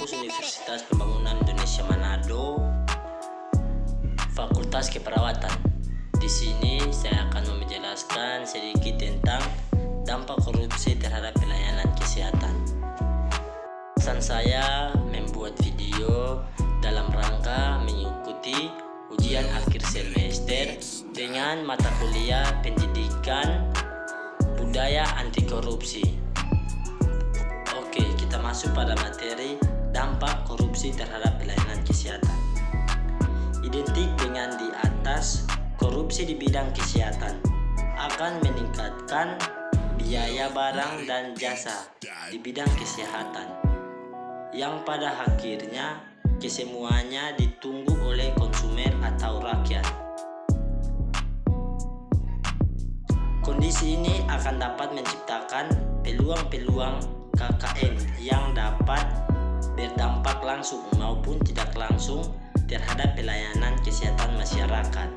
Kampus Universitas Pembangunan Indonesia Manado, Fakultas Keperawatan. Di sini saya akan menjelaskan sedikit tentang dampak korupsi terhadap pelayanan kesehatan. Pesan saya membuat video dalam rangka mengikuti ujian akhir semester dengan mata kuliah pendidikan budaya anti korupsi. Oke, kita masuk pada materi dampak korupsi terhadap pelayanan kesehatan. Identik dengan di atas, korupsi di bidang kesehatan akan meningkatkan biaya barang dan jasa di bidang kesehatan, yang pada akhirnya kesemuanya ditunggu oleh konsumen atau rakyat. Kondisi ini akan dapat menciptakan peluang-peluang KKN yang dapat berdampak langsung maupun tidak langsung terhadap pelayanan kesehatan masyarakat.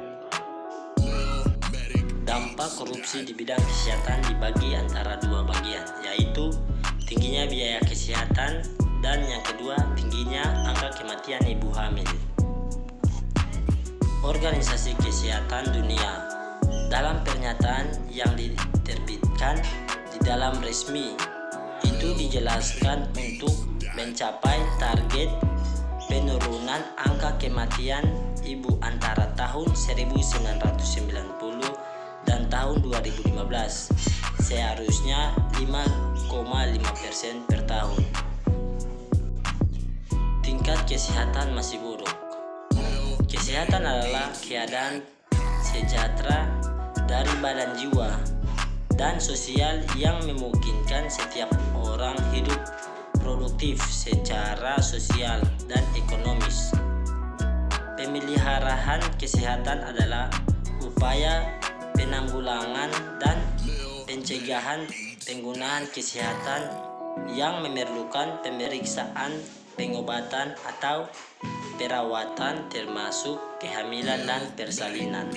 Dampak korupsi di bidang kesehatan dibagi antara dua bagian, yaitu tingginya biaya kesehatan dan yang kedua tingginya angka kematian ibu hamil. Organisasi Kesehatan Dunia dalam pernyataan yang diterbitkan di dalam resmi itu dijelaskan untuk mencapai target penurunan angka kematian ibu antara tahun 1990 dan tahun 2015 seharusnya 5,5% per tahun. Tingkat kesehatan masih buruk. Kesehatan adalah keadaan sejahtera dari badan, jiwa, dan sosial yang memungkinkan setiap orang hidup produktif secara sosial dan ekonomis. Pemeliharaan kesehatan adalah upaya penanggulangan dan pencegahan penggunaan kesehatan yang memerlukan pemeriksaan, pengobatan atau perawatan termasuk kehamilan dan persalinan.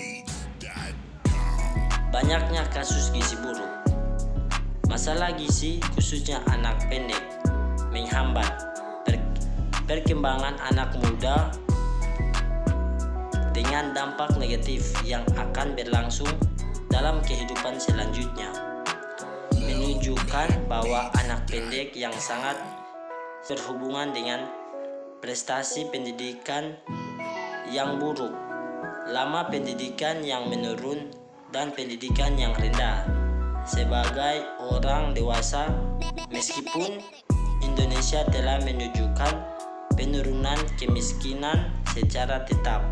Banyaknya kasus gizi buruk. Masalah gizi khususnya anak pendek menghambat perkembangan anak muda dengan dampak negatif yang akan berlangsung dalam kehidupan selanjutnya, menunjukkan bahwa anak pendek yang sangat berhubungan dengan prestasi pendidikan yang buruk, lama pendidikan yang menurun, dan pendidikan yang rendah. Sebagai orang dewasa, meskipun Indonesia telah menunjukkan penurunan kemiskinan secara tetap,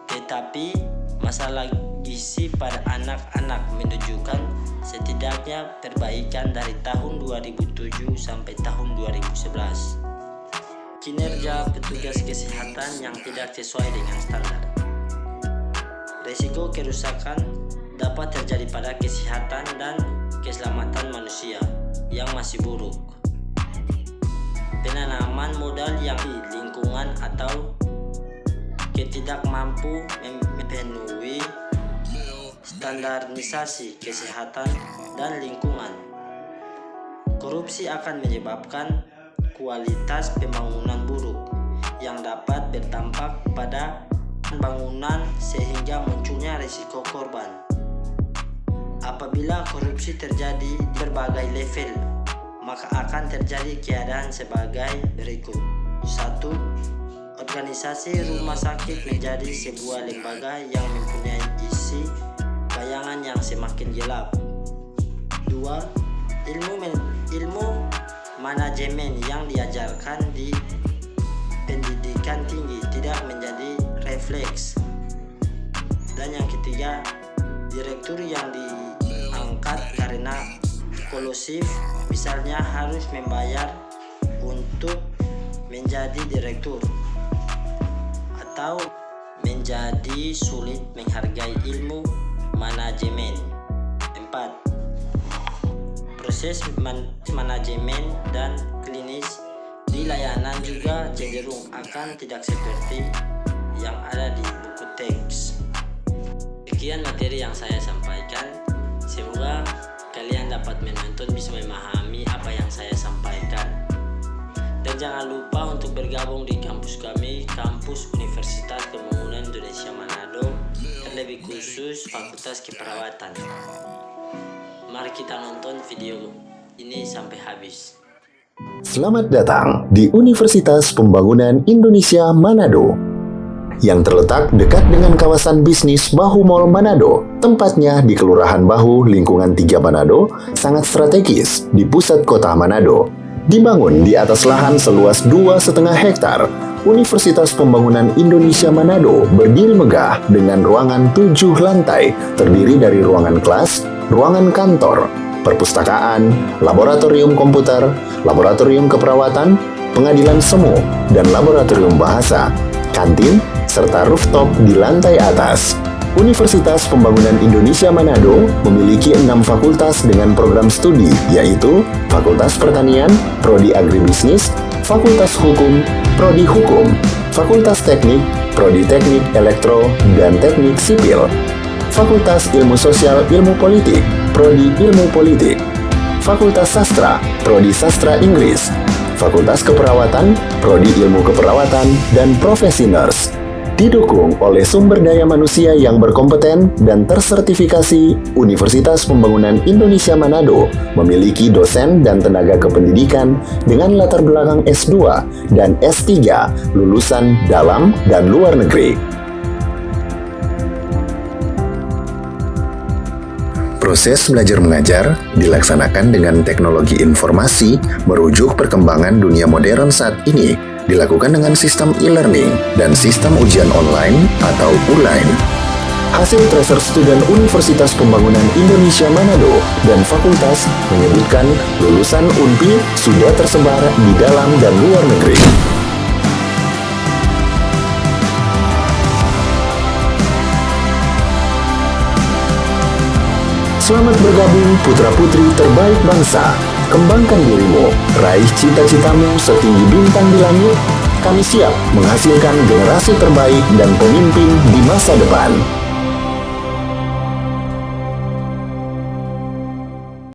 tetapi masalah gizi pada anak-anak menunjukkan setidaknya perbaikan dari tahun 2007 sampai tahun 2011. Kinerja petugas kesehatan yang tidak sesuai dengan standar. Risiko kerusakan dapat terjadi pada kesehatan dan keselamatan manusia yang masih buruk. Penanaman modal yang di lingkungan atau ketidakmampu memenuhi standarisasi kesehatan dan lingkungan. Korupsi akan menyebabkan kualitas pembangunan buruk yang dapat berdampak pada bangunan sehingga munculnya risiko korban. Apabila korupsi terjadi di berbagai level, maka akan terjadi keadaan sebagai berikut. 1. Organisasi rumah sakit menjadi sebuah lembaga yang mempunyai isi bayangan yang semakin gelap. 2. Ilmu manajemen yang diajarkan di pendidikan tinggi tidak menjadi refleks. Dan yang ketiga, direktur yang diangkat karena kolusif, misalnya harus membayar untuk menjadi direktur, atau menjadi sulit menghargai ilmu manajemen. 4. Proses manajemen dan klinis di layanan juga cenderung akan tidak seperti yang ada di buku teks. Sekian materi yang saya sampaikan. Semoga kalian dapat menonton bisa memahami apa yang saya sampaikan. Dan jangan lupa untuk bergabung di kampus kami, kampus Universitas Pembangunan Indonesia Manado, terlebih khusus Fakultas Keperawatan. Mari kita nonton video ini sampai habis. Selamat datang di Universitas Pembangunan Indonesia Manado, yang terletak dekat dengan kawasan bisnis Bahu Mall Manado. Tempatnya di Kelurahan Bahu, lingkungan 3 Manado, sangat strategis di pusat kota Manado. Dibangun di atas lahan seluas 2,5 hektar, Universitas Pembangunan Indonesia Manado berdiri megah dengan ruangan 7 lantai, terdiri dari ruangan kelas, ruangan kantor, perpustakaan, laboratorium komputer, laboratorium keperawatan, pengadilan semu, dan laboratorium bahasa, kantin, serta rooftop di lantai atas. Universitas Pembangunan Indonesia Manado memiliki 6 fakultas dengan program studi, yaitu Fakultas Pertanian, Prodi Agribisnis, Fakultas Hukum, Prodi Hukum, Fakultas Teknik, Prodi Teknik Elektro dan Teknik Sipil, Fakultas Ilmu Sosial Ilmu Politik, Prodi Ilmu Politik, Fakultas Sastra, Prodi Sastra Inggris, Fakultas Keperawatan, Prodi Ilmu Keperawatan, dan Profesi Nurse. Didukung oleh sumber daya manusia yang berkompeten dan tersertifikasi, Universitas Pembangunan Indonesia Manado memiliki dosen dan tenaga kependidikan dengan latar belakang S2 dan S3 lulusan dalam dan luar negeri. Proses belajar mengajar dilaksanakan dengan teknologi informasi merujuk perkembangan dunia modern saat ini, dilakukan dengan sistem e-learning dan sistem ujian online atau ULAIN. Hasil tracer student Universitas Pembangunan Indonesia Manado dan fakultas menyebutkan lulusan UNPI sudah tersebar di dalam dan luar negeri. Selamat bergabung putra-putri terbaik bangsa. Kembangkan dirimu, raih cita-citamu setinggi bintang di langit. Kami siap menghasilkan generasi terbaik dan pemimpin di masa depan.